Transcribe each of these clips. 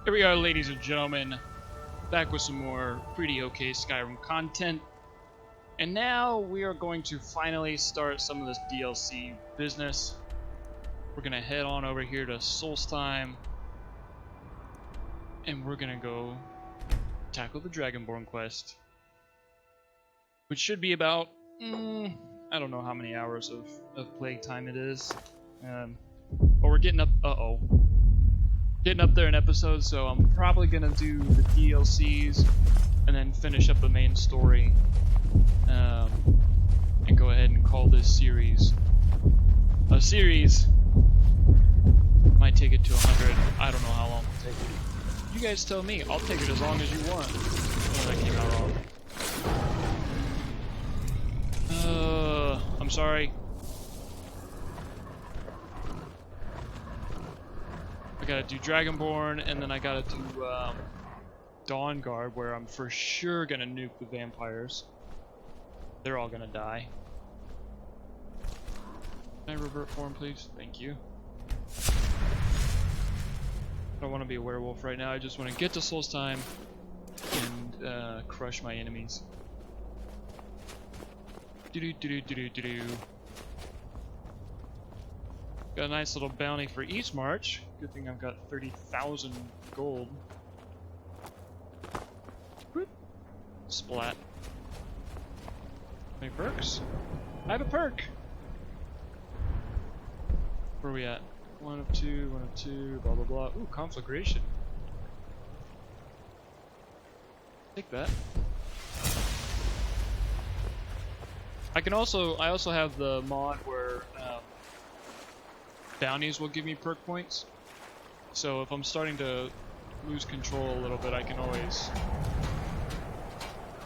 Here we are, ladies and gentlemen, back with some more pretty okay Skyrim content. And now we are going to finally start some of this DLC business. We're going to head on over here to Solstheim, and we're going to go tackle the Dragonborn quest, which should be about, I don't know how many hours of playing time it is. But we're getting up, getting up there in episodes, so I'm probably gonna do the DLCs and then finish up the main story, and go ahead and call this series a series. Might take it to 100. I don't know how long it'll take it. You guys tell me. I'll take it as long as you want. Oh, that came out wrong. I'm sorry. I gotta do Dragonborn, and then I gotta do Dawnguard, where I'm for sure gonna nuke the vampires. They're all gonna die. Can I revert form, please? Thank you. I don't want to be a werewolf right now. I just want to get to Solstheim and crush my enemies. Got a nice little bounty for each march. Good thing I've got 30,000 gold. Whoop. Splat. Any perks? I have a perk! Where are we at? 1 of 2, 1 of 2, blah blah blah. Ooh, conflagration. Take that. I also have the mod where bounties will give me perk points. So if I'm starting to lose control a little bit, I can always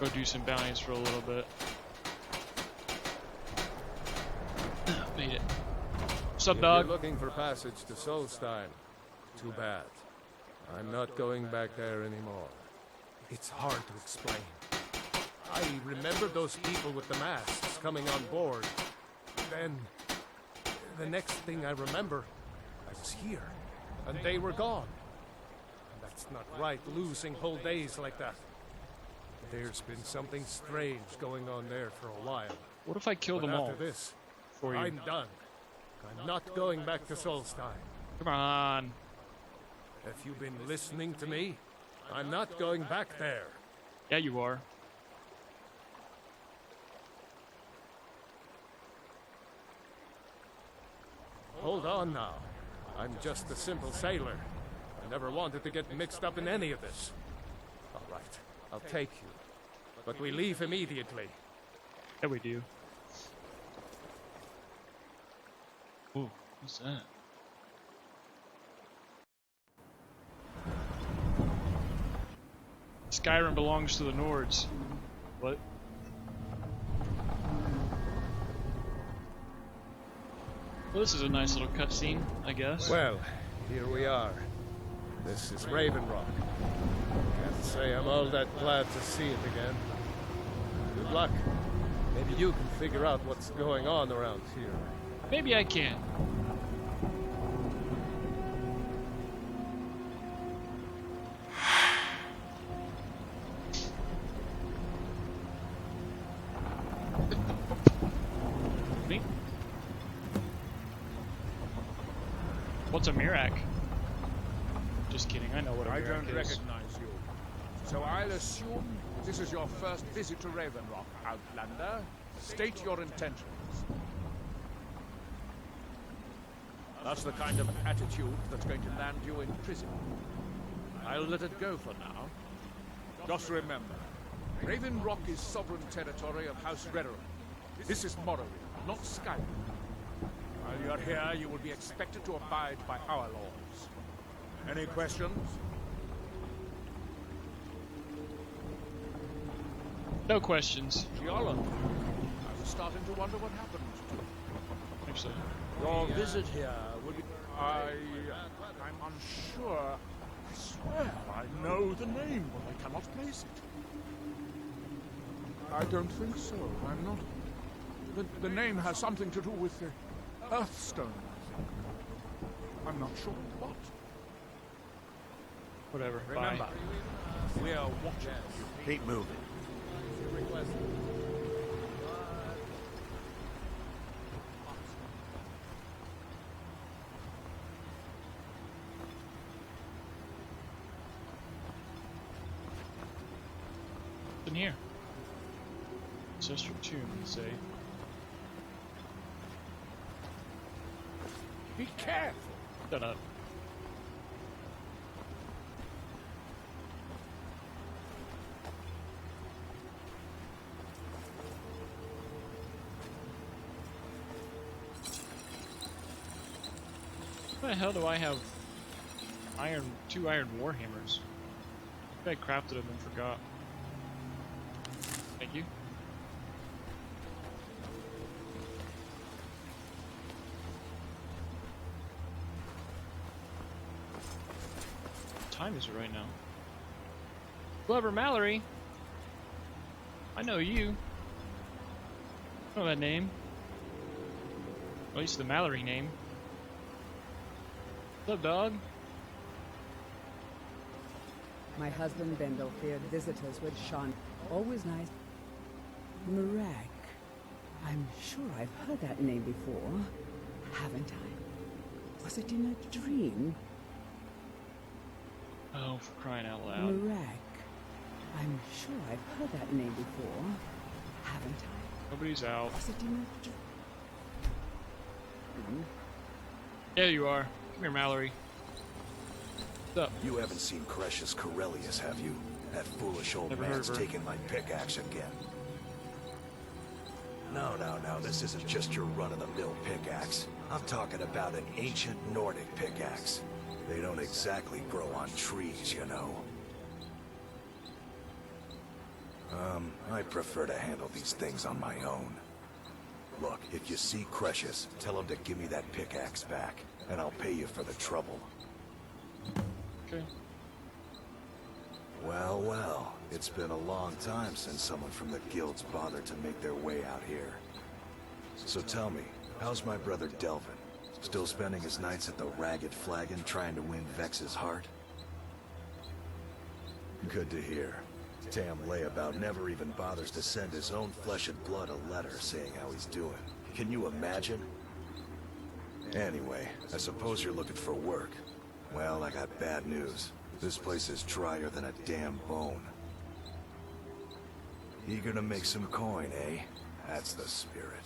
go do some bounties for a little bit. Made it. What's up, dog? You're looking for passage to Solstheim. Too bad. I'm not going back there anymore. It's hard to explain. I remember those people with the masks coming on board. Then, the next thing I remember, I was here, and they were gone. And that's not right, losing whole days like that. There's been something strange going on there for a while. What if I kill them all? After this, for you? I'm done. I'm not going back to Solstheim. Come on. Have you been listening to me? I'm not going back there. Yeah, you are. Hold on now. I'm just a simple sailor. I never wanted to get mixed up in any of this. All right, I'll take you. But we leave immediately. Yeah, we do. Ooh, what's that? Skyrim belongs to the Nords. What? Well, this is a nice little cutscene, I guess. Well, here we are. This is Raven Rock. Can't say I'm all that glad to see it again. Good luck. Maybe you can figure out what's going on around here. Maybe I can. Me? What's a Mirak? Just kidding, I know what a Mirak is. I don't recognize you. So I'll assume this is your first visit to Raven Rock, Outlander. State your intentions. That's the kind of attitude that's going to land you in prison. I'll let it go for now. Just remember, Raven Rock is sovereign territory of House Redoran. This is Morrowind, not Skyrim. While you're here, you will be expected to abide by our laws. Any questions? No questions. Giolland, I was starting to wonder what happened to you. Actually. Your visit here would be... I'm unsure. I swear I know the name, but I cannot place it. I don't think so. I'm not... The name has something to do with the Earthstone, I think. I'm not sure what. Whatever. Remember, Bye. we are watching you. Keep moving. In here. Ancestral tomb, you say. Be careful. Shut up. Why the hell do I have two iron warhammers? I crafted them and forgot. Thank you. What time is it right now? Clever Mallory! I know you. I know that name. At least the Mallory name. What's up, dog? My husband Bendel feared visitors with Sean. Always nice. Marak. I'm sure I've heard that name before, haven't I? Was it in a dream? Oh, for crying out loud. Marak. I'm sure I've heard that name before, haven't I? Nobody's out. Was it in a dream? Yeah, you are. Come here, Mallory. What's up? You haven't seen Cretius Corellius, have you? That foolish old Never heard man's of her. taken my pickaxe again. No, this isn't just your run-of-the-mill pickaxe. I'm talking about an ancient Nordic pickaxe. They don't exactly grow on trees, you know. I prefer to handle these things on my own. Look, if you see Cretius, tell him to give me that pickaxe back, and I'll pay you for the trouble. Okay. Well, it's been a long time since someone from the guilds bothered to make their way out here. So tell me, how's my brother Delvin? Still spending his nights at the Ragged Flagon trying to win Vex's heart? Good to hear. Tam Layabout never even bothers to send his own flesh and blood a letter saying how he's doing. Can you imagine? Anyway, I suppose you're looking for work. Well, I got bad news. This place is drier than a damn bone. Eager to make some coin, eh? That's the spirit.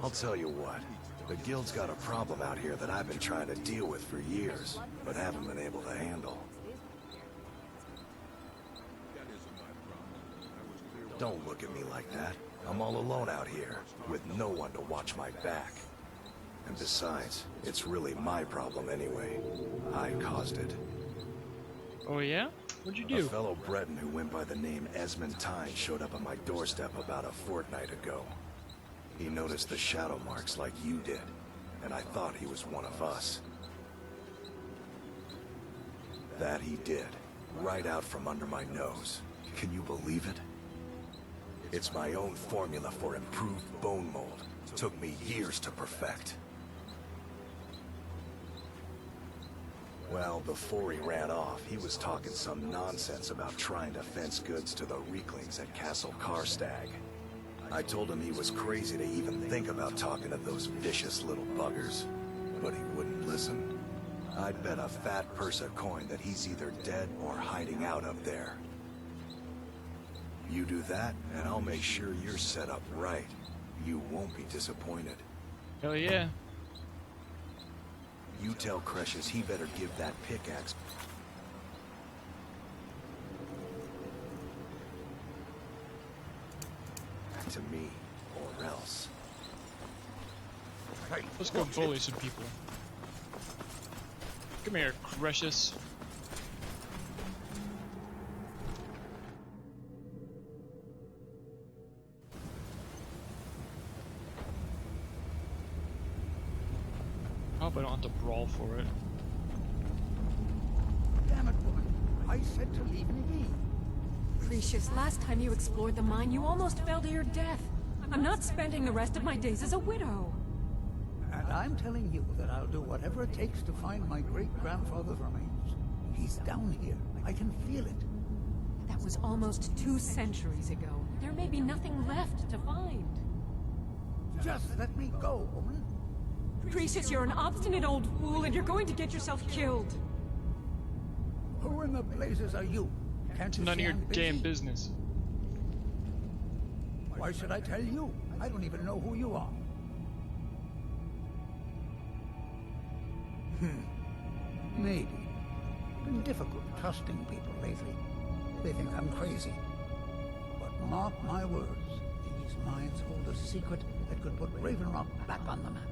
I'll tell you what. The guild's got a problem out here that I've been trying to deal with for years, but haven't been able to handle. Don't look at me like that. I'm all alone out here, with no one to watch my back. And besides, it's really my problem anyway. I caused it. Oh yeah? What'd you A do? fellow Breton who went by the name Esmond Tyne showed up on my doorstep about a fortnight ago. He noticed the shadow marks like you did, and I thought he was one of us. That he did, right out from under my nose. Can you believe it? It's my own formula for improved bone mold. Took me years to perfect. Well, before he ran off, he was talking some nonsense about trying to fence goods to the Reeklings at Castle Karstag. I told him he was crazy to even think about talking to those vicious little buggers, but he wouldn't listen. I'd bet a fat purse of coin that he's either dead or hiding out up there. You do that, and I'll make sure you're set up right. You won't be disappointed. Hell yeah. You tell Cretius he better give that pickaxe back to me, or else. Hey, Let's go bully some people. Come here, Cretius. I hope I don't have to brawl for it. Damn it, woman. I said to leave me be. Precious, last time you explored the mine, you almost fell to your death. I'm not spending the rest of my days as a widow. And I'm telling you that I'll do whatever it takes to find my great-grandfather's remains. He's down here. I can feel it. That was almost 2 centuries ago. There may be nothing left to find. Just let me go, woman. Precious, you're an obstinate old fool, and you're going to get yourself killed. Who in the blazes are you? Can't you None of see your I'm busy? damn business. Why should I tell you? I don't even know who you are. Maybe. Been difficult trusting people lately. They think I'm crazy. But mark my words, these mines hold a secret that could put Raven Rock back on the map.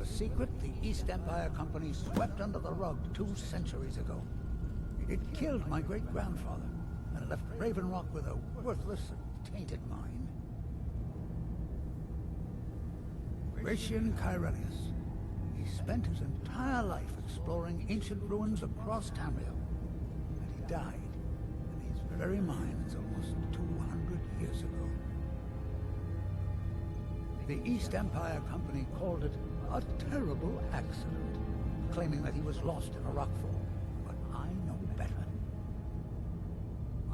A secret the East Empire Company swept under the rug 2 centuries ago. It killed my great-grandfather and left Raven Rock with a worthless and tainted mine. Gratian Kyrenius. He spent his entire life exploring ancient ruins across Tamriel. And he died in these very mines almost 200 years ago. The East Empire Company called it a terrible accident, claiming that he was lost in a rockfall. But I know better.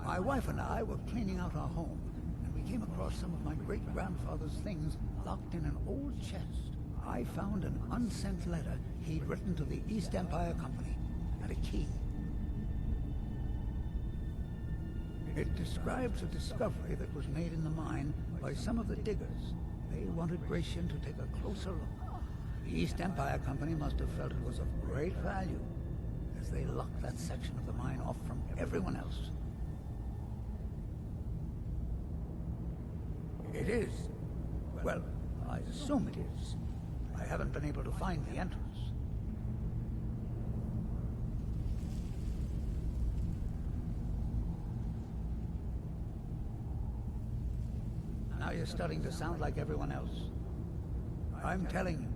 My wife and I were cleaning out our home, and we came across some of my great-grandfather's things locked in an old chest. I found an unsent letter he'd written to the East Empire Company, and a key. It describes a discovery that was made in the mine by some of the diggers. They wanted Gratian to take a closer look. The East Empire Company must have felt it was of great value, as they locked that section of the mine off from everyone else. It is. Well, I assume it is. I haven't been able to find the entrance. Now you're starting to sound like everyone else. I'm telling you,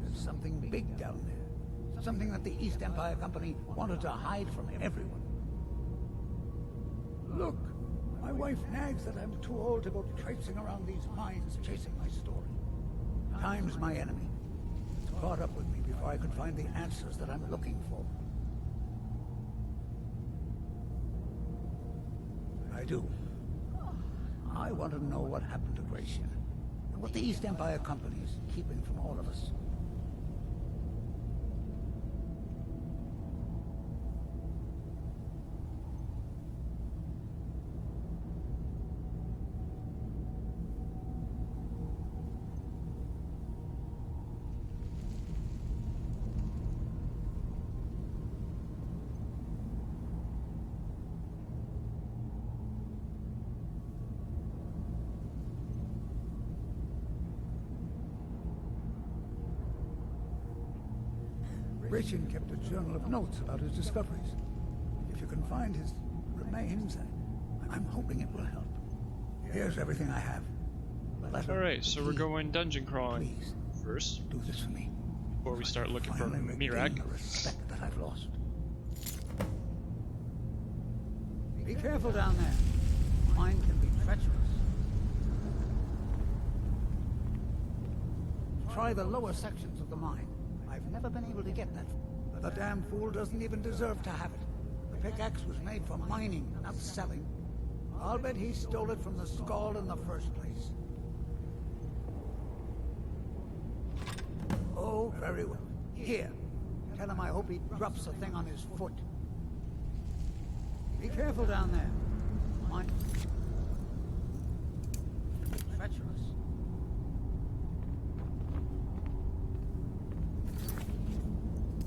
there's something big down there. Something that the East Empire Company wanted to hide from everyone. Look, my wife nags that I'm too old to go traipsing around these mines chasing my story. Time's my enemy. It's caught up with me before I could find the answers that I'm looking for. I do. I want to know what happened to Gratian, and what the East Empire Company is keeping from all of us. Gratian kept a journal of notes about his discoveries. If you can find his remains, I'm hoping it will help. Here's everything I have. Alright, so we're going dungeon crawling Please, first, do this for me. before we start looking for Finally regain Mirak. the respect that I've lost. Be careful down there. Mine can be treacherous. Try the lower sections of the mine. I've never been able to get that. The damn fool doesn't even deserve to have it. The pickaxe was made for mining, not selling. I'll bet he stole it from the Skull in the first place. Oh, very well. Here. Tell him I hope he drops the thing on his foot. Be careful down there. Mine... treacherous.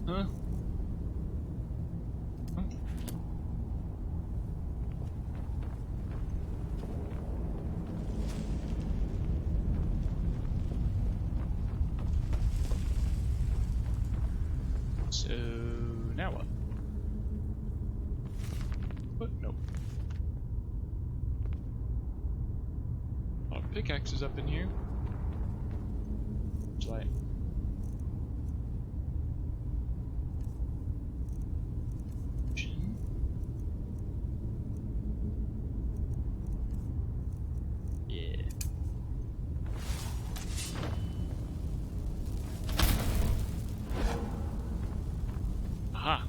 Huh? Huh? So now what? What? Nope. Oh, pickaxes up in here. Like. Yeah. Aha.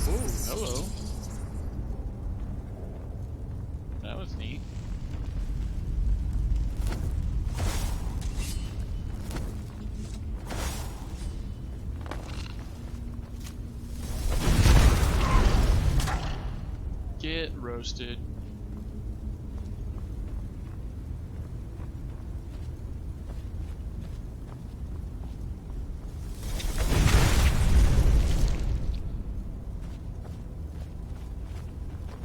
Oh, hello. That was neat. Get roasted.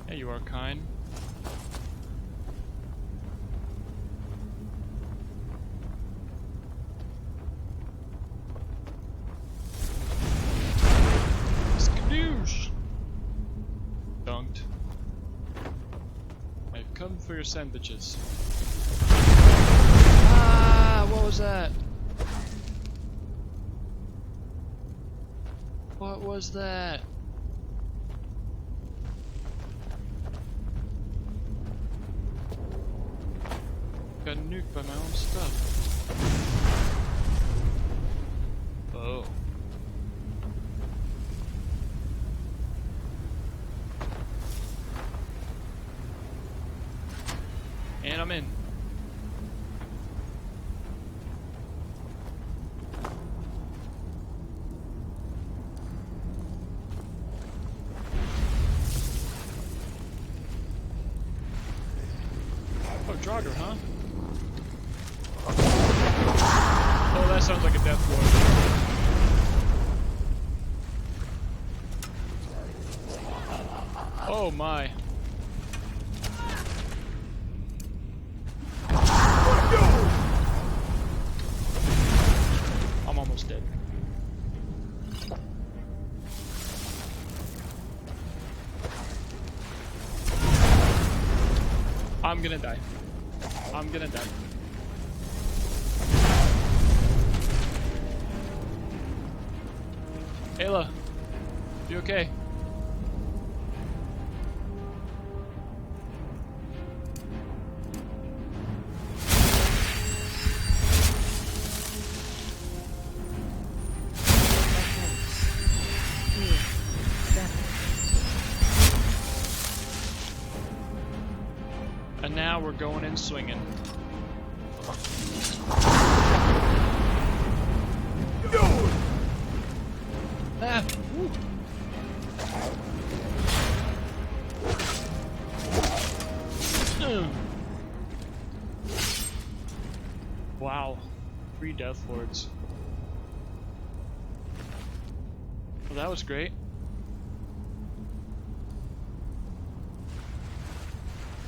Yeah, you are kind. Skadoosh! Dunked. I've come for your sandwiches. Ah, what was that? What was that? Got nuked by my own stuff. Oh. And I'm in. Oh, Draugr, huh? Oh, that sounds like a death blow. Oh my. I'm almost dead. I'm gonna die. I'm gonna die. Ayla, you okay? And now we're going in swinging. Ah, woo. Wow, 3 Death Lords. Well, that was great.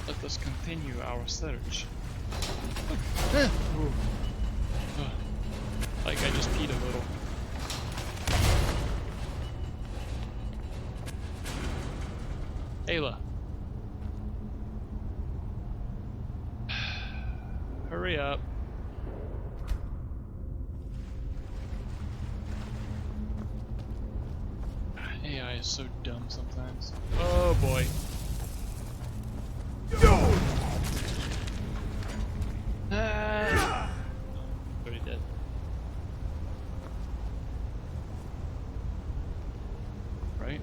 Let us continue our search. Like I just peed a little. Ayla. Hurry up. AI is so dumb sometimes. Oh boy. Ah. Already dead. Right?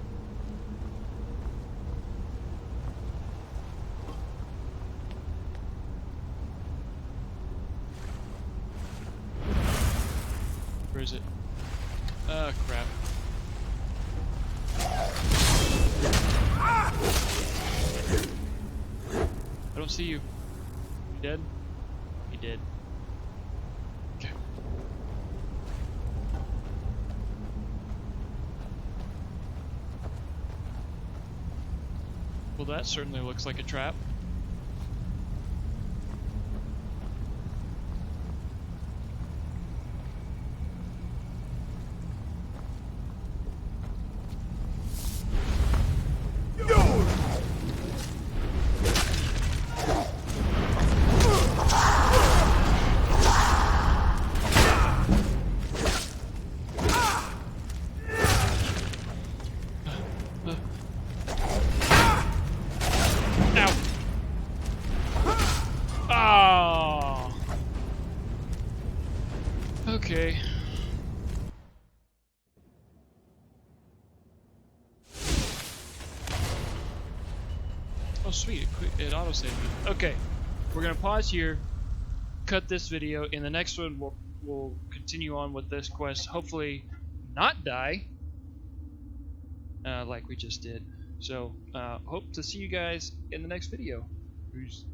Where is it? Ah, crap. I don't see you. You dead? You did. Okay. Well, that certainly looks like a trap. Ow! Ah! Okay. Oh sweet, it autosaved me. Okay, we're gonna pause here, cut this video. In the next one, we'll continue on with this quest. Hopefully, not die, like we just did. So, hope to see you guys in the next video. Peace.